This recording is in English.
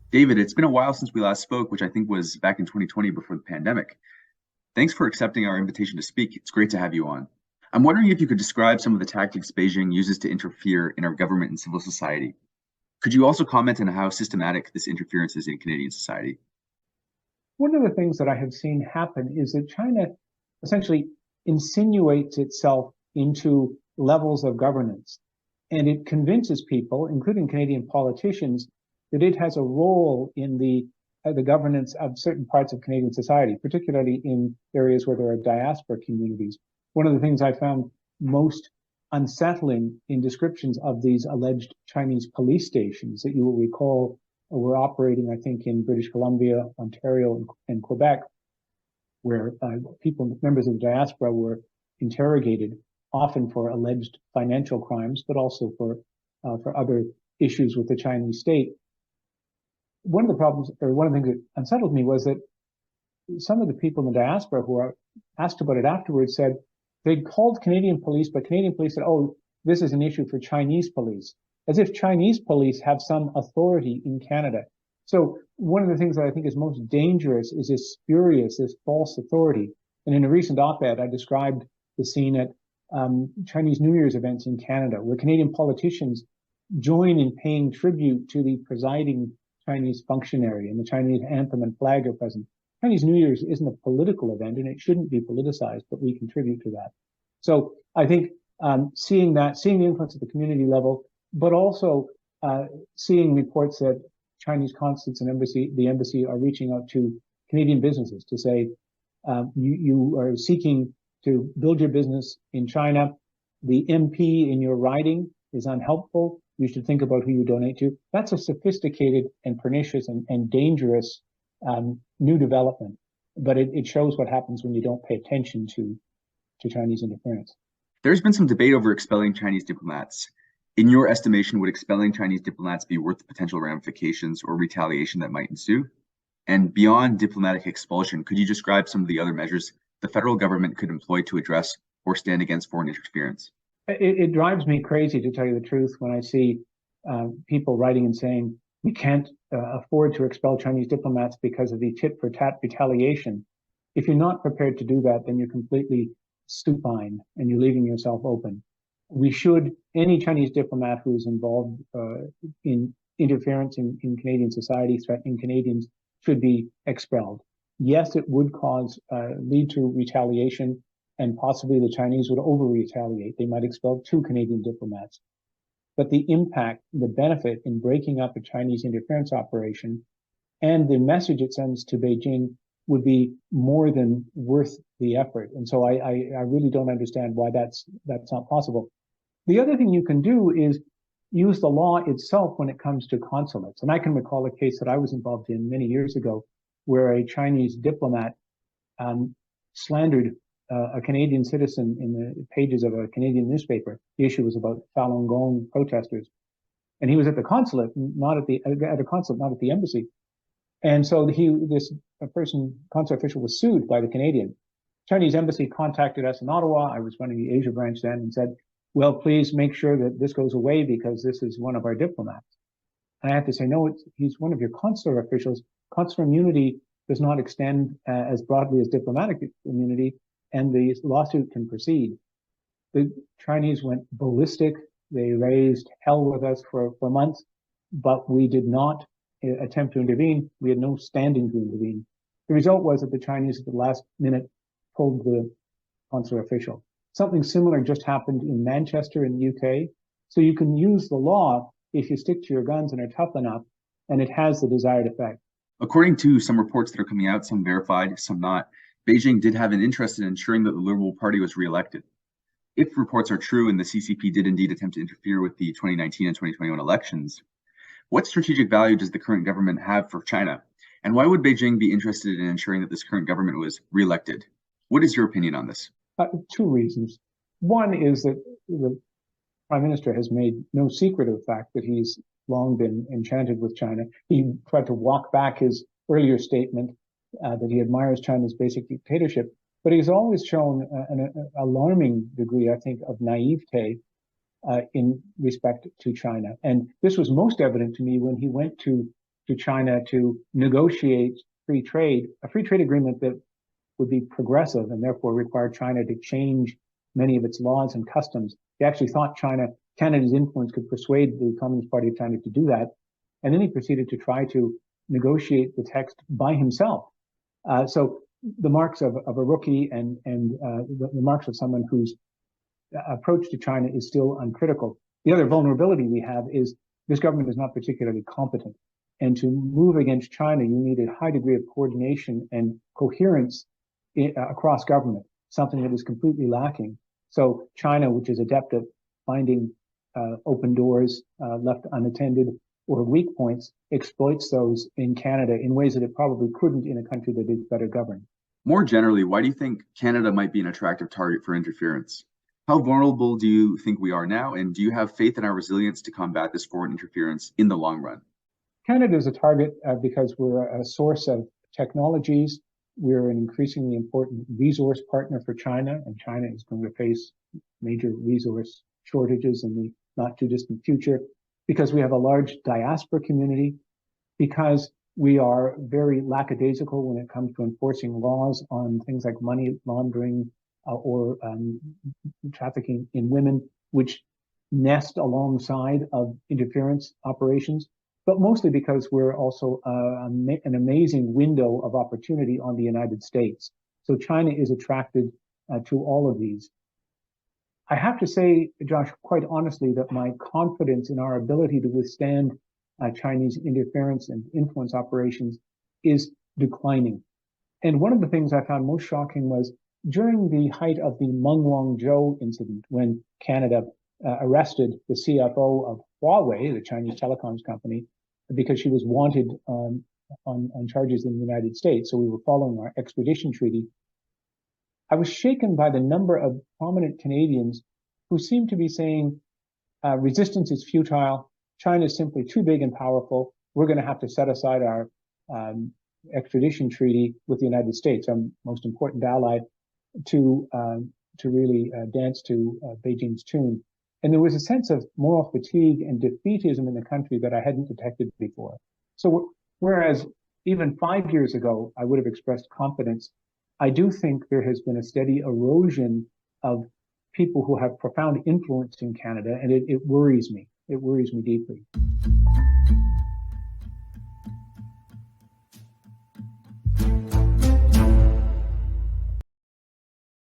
David, it's been a while since we last spoke, which I think was back in 2020 before the pandemic. Thanks for accepting our invitation to speak. It's great to have you on. I'm wondering if you could describe some of the tactics Beijing uses to interfere in our government and civil society. Could you also comment on how systematic this interference is in Canadian society? One of the things that I have seen happen is that China essentially insinuates itself into levels of governance. And it convinces people, including Canadian politicians, that it has a role in the governance of certain parts of Canadian society, particularly in areas where there are diaspora communities. One of the things I found most unsettling in descriptions of these alleged Chinese police stations that you will recall were operating, I think, in British Columbia, Ontario, and Quebec, where people, members of the diaspora, were interrogated, often for alleged financial crimes, but also for other issues with the Chinese state. One of the problems, or one of the things that unsettled me, was that some of the people in the diaspora who are asked about it afterwards said they'd called Canadian police, but Canadian police said, "Oh, this is an issue for Chinese police," as if Chinese police have some authority in Canada. So one of the things that I think is most dangerous is this spurious, this false authority. And in a recent op-ed, I described the scene at Chinese New Year's events in Canada, where Canadian politicians join in paying tribute to the presiding Chinese functionary, and the Chinese anthem and flag are present. Chinese New Year's isn't a political event, and it shouldn't be politicized, but we contribute to that. So I think seeing the influence at the community level, but also seeing reports that Chinese consulates and the embassy are reaching out to Canadian businesses to say, you are seeking to build your business in China. The MP in your riding is unhelpful. You should think about who you donate to. That's a sophisticated and pernicious and dangerous new development. But it shows what happens when you don't pay attention to Chinese interference. There's been some debate over expelling Chinese diplomats. In your estimation, would expelling Chinese diplomats be worth the potential ramifications or retaliation that might ensue? And beyond diplomatic expulsion, could you describe some of the other measures the federal government could employ to address or stand against foreign interference? It drives me crazy, to tell you the truth, when I see people writing and saying we can't afford to expel Chinese diplomats because of the tit for tat retaliation. If you're not prepared to do that, then you're completely supine and you're leaving yourself open. Any Chinese diplomat who is involved in interference in Canadian society, threatening Canadians, should be expelled. Yes, it would lead to retaliation, and possibly the Chinese would over-retaliate. They might expel 2 Canadian diplomats. But the impact, the benefit in breaking up a Chinese interference operation and the message it sends to Beijing would be more than worth the effort. And so I really don't understand why that's not possible. The other thing you can do is use the law itself when it comes to consulates. And I can recall a case that I was involved in many years ago where a Chinese diplomat slandered a Canadian citizen in the pages of a Canadian newspaper. The issue was about Falun Gong protesters. And he was at the consulate, not at the embassy. And so this consular official was sued by the Canadian. Chinese embassy contacted us in Ottawa. I was running the Asia branch then, and said, well, please make sure that this goes away because this is one of our diplomats. And I have to say, no, he's one of your consular officials. Consular immunity does not extend as broadly as diplomatic immunity, and the lawsuit can proceed. The Chinese went ballistic. They raised hell with us for months, but we did not attempt to intervene. We had no standing to intervene. The result was that the Chinese at the last minute pulled the consular official. Something similar just happened in Manchester in the UK. So you can use the law if you stick to your guns and are tough enough, and it has the desired effect. According to some reports that are coming out, some verified, some not, Beijing did have an interest in ensuring that the Liberal Party was reelected. If reports are true and the CCP did indeed attempt to interfere with the 2019 and 2021 elections, what strategic value does the current government have for China? And why would Beijing be interested in ensuring that this current government was reelected? What is your opinion on this? 2 reasons. One is that the Prime Minister has made no secret of the fact that he's long been enchanted with China. He tried to walk back his earlier statement that he admires China's basic dictatorship, but he's always shown an alarming degree, I think, of naivete in respect to China. And this was most evident to me when he went to to China to negotiate a free trade agreement that would be progressive and therefore require China to change many of its laws and customs. He actually thought Canada's influence could persuade the Communist Party of China to do that. And then he proceeded to try to negotiate the text by himself. So the marks of a rookie and the marks of someone whose approach to China is still uncritical. The other vulnerability we have is this government is not particularly competent. And to move against China, you need a high degree of coordination and coherence across government, something that is completely lacking. So China, which is adept at finding open doors left unattended or weak points, exploits those in Canada in ways that it probably couldn't in a country that is better governed. More generally, why do you think Canada might be an attractive target for interference? How vulnerable do you think we are now, and do you have faith in our resilience to combat this foreign interference in the long run? Canada is a target because we're a source of technologies. We're an increasingly important resource partner for China, and China is going to face major resource shortages in the not too distant future, because we have a large diaspora community, because we are very lackadaisical when it comes to enforcing laws on things like money laundering or trafficking in women, which nest alongside of interference operations, but mostly because we're also an amazing window of opportunity on the United States. So China is attracted to all of these. I have to say, Josh, quite honestly, that my confidence in our ability to withstand Chinese interference and influence operations is declining. And one of the things I found most shocking was during the height of the Meng Wanzhou incident, when Canada arrested the CFO of Huawei, the Chinese telecoms company, because she was wanted on charges in the United States. So we were following our extradition treaty. I was shaken by the number of prominent Canadians who seemed to be saying resistance is futile. China is simply too big and powerful. We're going to have to set aside our extradition treaty with the United States, our most important ally, to really dance to Beijing's tune. And there was a sense of moral fatigue and defeatism in the country that I hadn't detected before. So whereas even 5 years ago, I would have expressed confidence, I do think there has been a steady erosion of people who have profound influence in Canada, and it worries me. It worries me deeply.